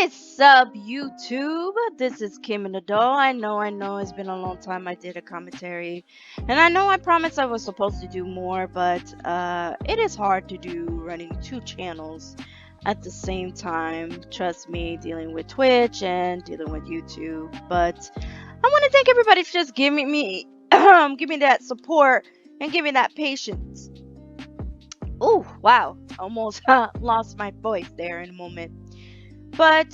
is up, YouTube? This is Kim and the Doll. I know, it's been a long time I did a commentary. And I know I promised I was supposed to do more, but it is hard to do running two channels at the same time. Trust me, dealing with Twitch and dealing with YouTube. But I want to thank everybody for just giving me give me that support and giving that patience. Oh, wow. Almost lost my voice there in a moment. But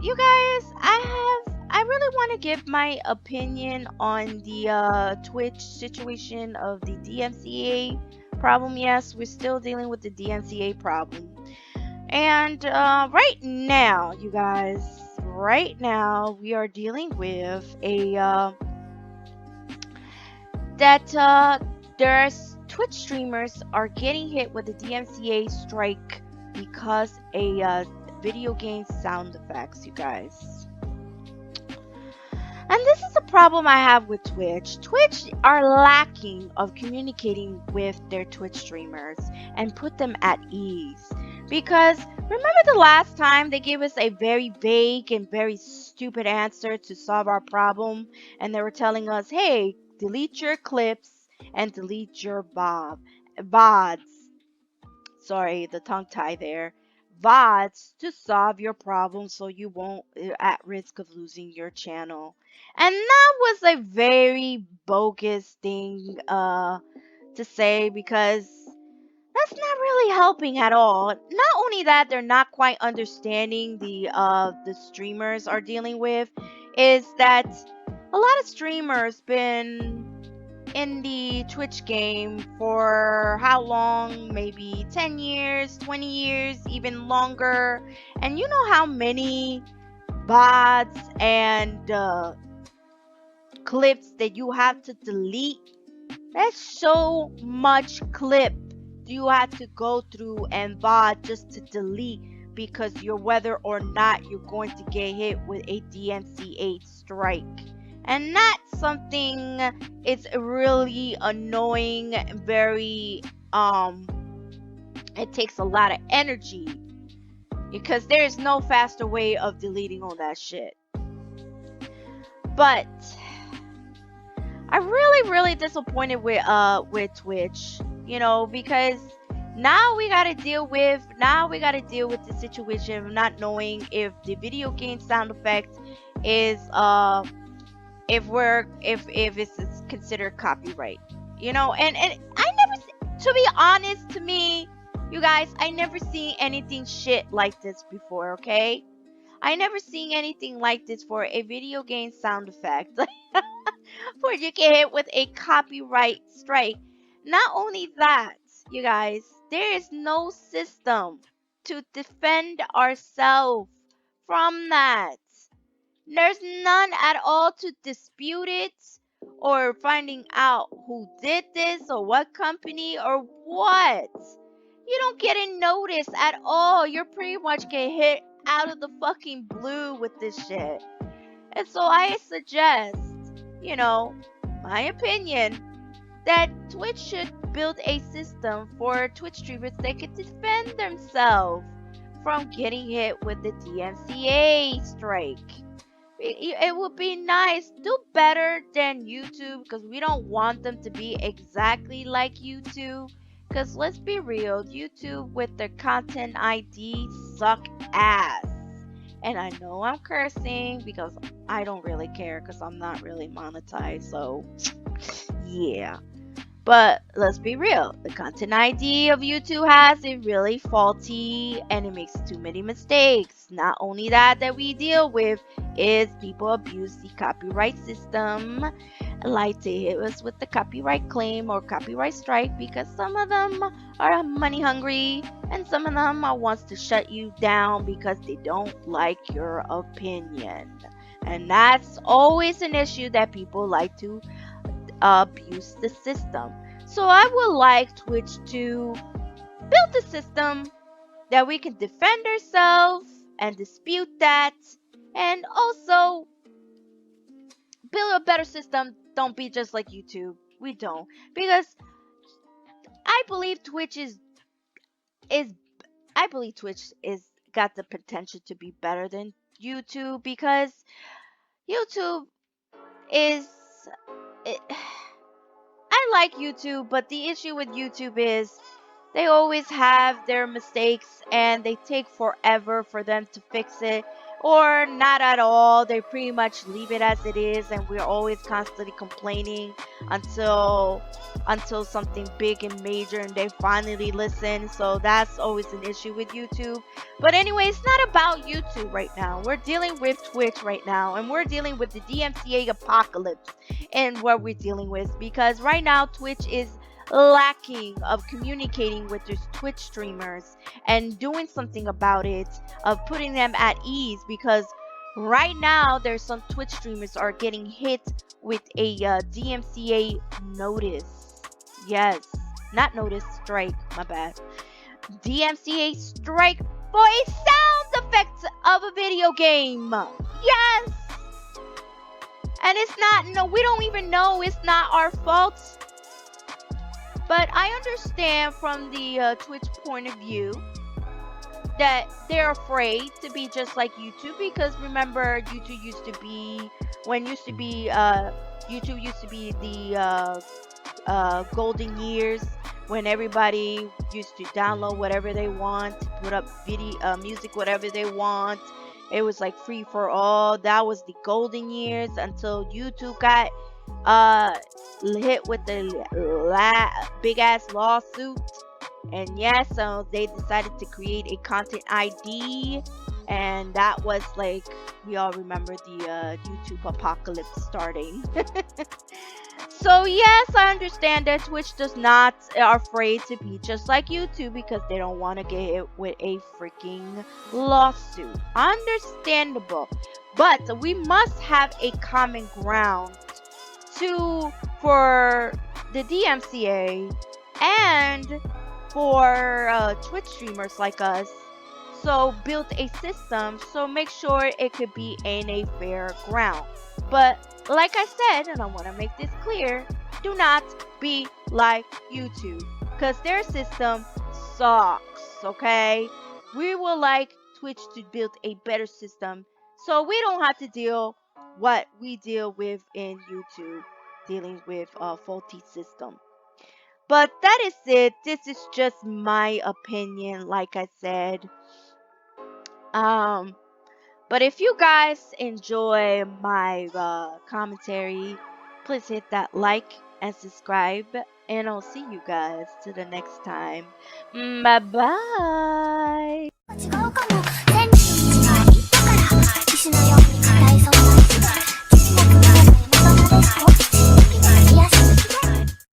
you guys, I really want to give my opinion on the Twitch situation of the DMCA problem. Yes, we're still dealing with the DMCA problem. And right now, you guys, right now we are dealing with a there's Twitch streamers are getting hit with the DMCA strike because a video game sound effects, you guys. And this is a problem I have with Twitch. Twitch are lacking of communicating with their Twitch streamers and put them at ease. Because remember the last time they gave us a very vague and very stupid answer to solve our problem, and they were telling us, hey, delete your clips and delete your VODs. Sorry, the tongue tie there. VODs to solve your problem so you won't at risk of losing your channel. And that was a very bogus thing to say, because that's not really helping at all. Not only that, they're not quite understanding the streamers are dealing with, is that a lot of streamers been in the Twitch game for how long? Maybe 10 years, 20 years, even longer. And you know how many bots and clips that you have to delete? That's so much clip you have to go through and VOD just to delete, because you're whether or not you're going to get hit with a DMCA strike. And that's something, it's really annoying, very it takes a lot of energy, because there's no faster way of deleting all that shit. But I'm really disappointed with Twitch, you know, because now we gotta deal with the situation of not knowing if the video game sound effect is if it's considered copyright, you know. And I never, to be honest, to me, you guys, I never seen anything shit like this before. Okay, I never seen anything like this for a video game sound effect. Where you get hit with a copyright strike. Not only that, you guys, there is no system to defend ourselves from that. There's none at all to dispute it, or finding out who did this or what company or what. You don't get a notice at all. You're pretty much get hit out of the fucking blue with this shit. And so I suggest, you know, my opinion, that Twitch should build a system for Twitch streamers that can defend themselves from getting hit with the DMCA strike. It would be nice. Do better than YouTube, because we don't want them to be exactly like YouTube. Because let's be real, YouTube with their content ID suck ass. And I know I'm cursing because I don't really care, because I'm not really monetized. So, yeah. But let's be real, the content ID of YouTube has it really faulty, and it makes too many mistakes. Not only that we deal with is people abuse the copyright system, like to hit us with the copyright claim or copyright strike, because some of them are money hungry and some of them wants to shut you down because they don't like your opinion. And that's always an issue, that people like to abuse the system. So I would like Twitch to build a system that we can defend ourselves and dispute that, and also build a better system. Don't be just like YouTube. We don't, because I believe Twitch is I believe Twitch is got the potential to be better than YouTube because YouTube is it, I like YouTube, but the issue with YouTube is they always have their mistakes and they take forever for them to fix it, or not at all. They pretty much leave it as it is, and we're always constantly complaining until something big and major and they finally listen. So that's always an issue with YouTube. But anyway, it's not about YouTube right now. We're dealing with Twitch right now, and we're dealing with the DMCA apocalypse and what we're dealing with, because right now Twitch is lacking of communicating with their Twitch streamers and doing something about it, of putting them at ease, because right now there's some Twitch streamers are getting hit with a DMCA notice. Yes, not notice, strike, my bad. DMCA strike for a sound effect of a video game. Yes! And it's not, no, we don't even know, it's not our fault. But I understand from the Twitch point of view that they're afraid to be just like YouTube, because remember, YouTube used to be, YouTube used to be the golden years, when everybody used to download whatever they want, put up video, music, whatever they want. It was like free for all. That was the golden years until YouTube got hit with the big ass lawsuit. And yeah, so they decided to create a content ID, and that was like, we all remember the YouTube apocalypse starting. So yes, I understand that Twitch does not are afraid to be just like YouTube, because they don't want to get hit with a freaking lawsuit. Understandable. But we must have a common ground for the DMCA and for Twitch streamers like us. So build a system, so make sure it could be in a fair ground. But like I said, and I want to make this clear, do not be like YouTube, because their system sucks, okay? We would like Twitch to build a better system, so we don't have to deal what we deal with in YouTube, dealing with a faulty system. But that is it. This is just my opinion, like I said. But if you guys enjoy my commentary, please hit that like and subscribe, and I'll see you guys to the next time. Bye bye.